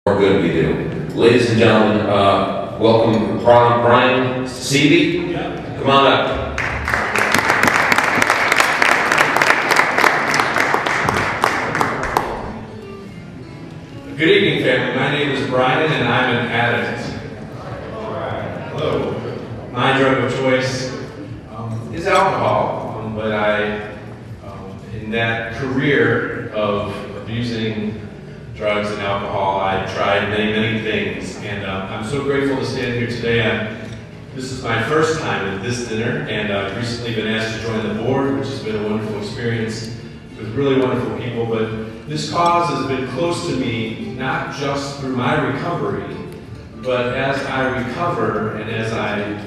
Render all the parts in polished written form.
more good we do. Ladies and gentlemen, welcome Brian Sieve. Come on up. Good evening, family. My name is Brian, and I'm an addict. Hello. My drug of choice is alcohol, but in that career of abusing drugs and alcohol, I tried many, many things, and I'm so grateful to stand here today. This is my first time at this dinner, and I've recently been asked to join the board, which has been a wonderful experience with really wonderful people, but this cause has been close to me, not just through my recovery, but as I recover and as I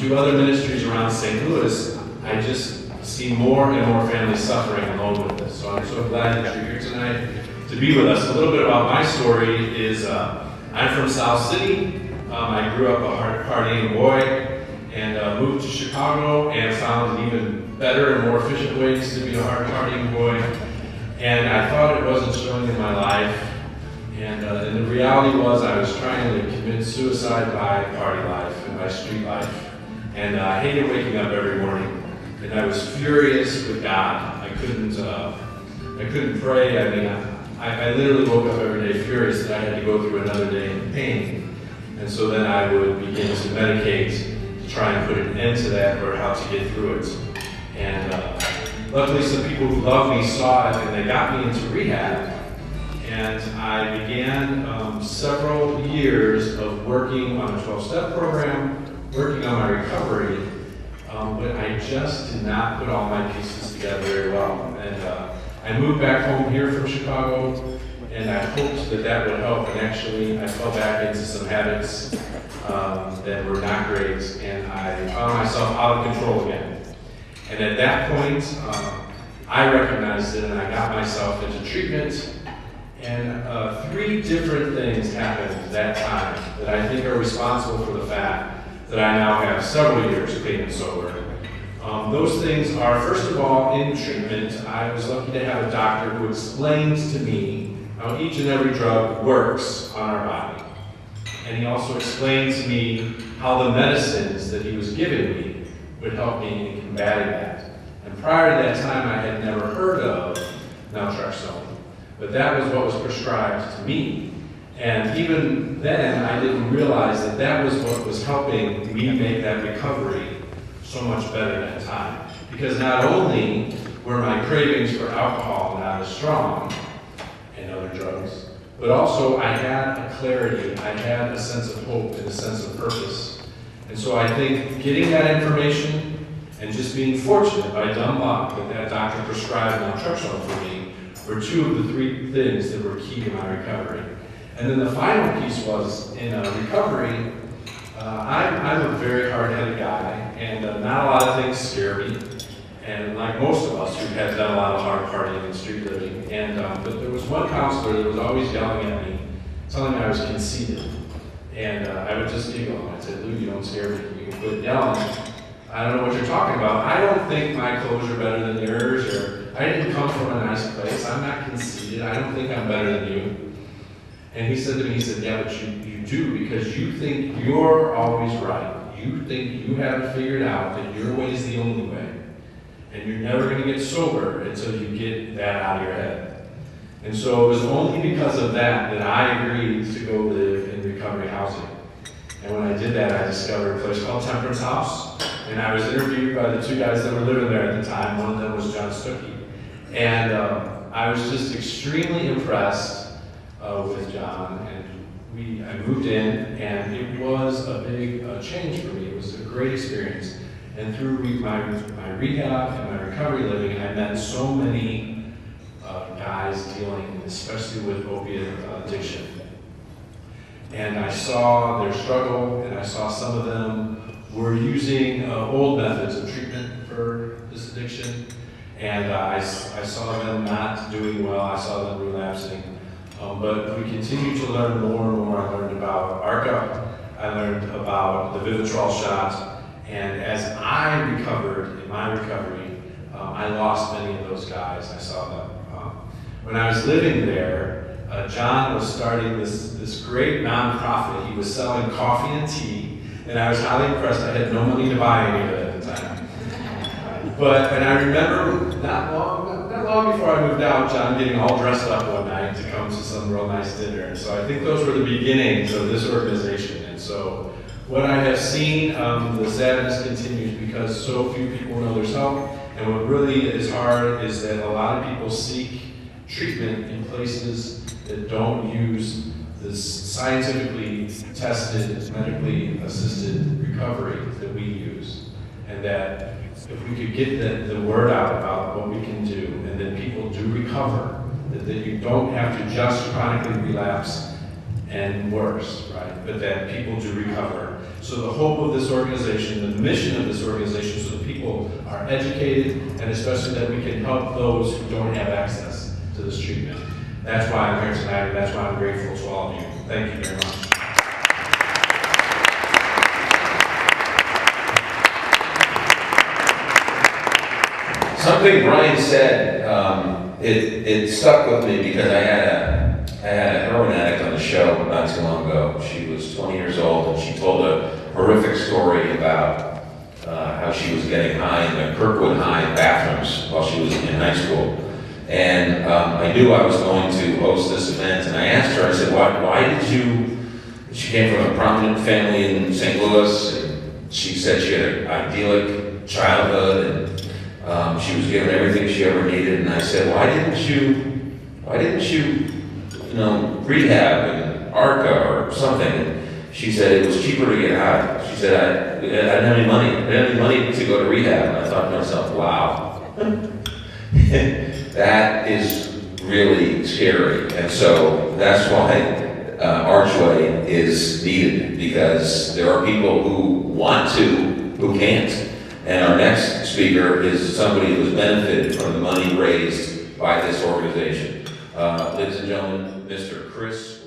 do other ministries around St. Louis, I just see more and more families suffering along with this. So I'm so glad that you're here tonight to be with us. A little bit about my story is I'm from South City. I grew up a hard-partying boy and moved to Chicago and found even better and more efficient ways to be a hard-partying boy. And I thought it wasn't showing in my life. And the reality was I was trying to commit suicide by party life and by street life. And I hated waking up every morning. And I was furious with God. I couldn't pray. I mean, I literally woke up every day furious that I had to go through another day in pain. And so then I would begin to medicate to try and put an end to that or how to get through it. And luckily some people who loved me saw it and they got me into rehab. And I began several years of working on a 12-step program, working on my recovery, but I just did not put all my pieces together very well. And I moved back home here from Chicago, and I hoped that that would help. And actually, I fell back into some habits that were not great, and I found myself out of control again. And at that point, I recognized it, and I got myself into treatment. And 3 different things happened at that time that I think are responsible for the fact that I now have several years clean and sober. Those things are, first of all, in treatment, I was lucky to have a doctor who explains to me how each and every drug works on our body. And he also explained to me how the medicines that he was giving me would help me in combating that. And prior to that time, I had never heard of naltrexone, but that was what was prescribed to me. And even then, I didn't realize that that was what was helping me make that recovery so much better at that time. Because not only were my cravings for alcohol not as strong and other drugs, but also I had a clarity, I had a sense of hope and a sense of purpose. And so I think getting that information and just being fortunate by dumb luck that that doctor prescribed naltrexone for me were 2 of the 3 things that were key to my recovery. And then the final piece was in recovery, I'm a very hard-headed guy, and not a lot of things scare me. And like most of us who have done a lot of hard partying and street living, but there was one counselor that was always yelling at me, telling me I was conceited. And I would just giggle, and I'd say, "Lou, you don't scare me. You can quit yelling. I don't know what you're talking about. I don't think my clothes are better than yours, or I didn't come from a nice place. I'm not conceited. I don't think I'm better than you." And he said to me, he said, "Yeah, but you do, because you think you're always right. You think you have it figured out, that your way is the only way. And you're never going to get sober until you get that out of your head." And so it was only because of that that I agreed to go live in recovery housing. And when I did that, I discovered a place called Temperance House. And I was interviewed by the 2 guys that were living there at the time. One of them was John Stuckey. And I was just extremely impressed with John, and I moved in, and it was a big change for me. It was a great experience. And through my rehab and my recovery living, I met so many guys dealing, especially with opiate addiction. And I saw their struggle, and I saw some of them were using old methods of treatment for this addiction. And I saw them not doing well. I saw them relapsing. But we continued to learn more and more. I learned about ARCHway. I learned about the Vivitrol shot. And as I recovered, in my recovery, I lost many of those guys. I saw them. When I was living there, John was starting this great nonprofit. He was selling coffee and tea, and I was highly impressed. I had no money to buy any of it at the time. And I remember not long before I moved out, John getting all dressed up one night to come to some real nice dinner. And so I think those were the beginnings of this organization. And so what I have seen, the sadness continues because so few people know there's help. And what really is hard is that a lot of people seek treatment in places that don't use this scientifically tested, medically assisted recovery that we use. And that if we could get the word out about what we can do, and that people do recover, that you don't have to just chronically relapse and worse, right? But that people do recover. So the hope of this organization, the mission of this organization, so that people are educated, and especially that we can help those who don't have access to this treatment. That's why I'm here tonight, and that's why I'm grateful to all of you. Thank you very much. Something Brian said, it stuck with me because I had a heroin addict on the show not too long ago. She was 20 years old, and she told a horrific story about how she was getting high in the Kirkwood High bathrooms while she was in high school. And I knew I was going to host this event, and I asked her, I said, why did you, she came from a prominent family in St. Louis, and she said she had an idyllic childhood, and she was given everything she ever needed, and I said, why didn't you rehab in ARCHway or something? And she said it was cheaper to get high. She said, I didn't have any money. I didn't have any money to go to rehab. And I thought to myself, wow, that is really scary. And so that's why ARCHway is needed, because there are people who want to, who can't. And our next speaker is somebody who's benefited from the money raised by this organization. Ladies and gentlemen, Mr. Chris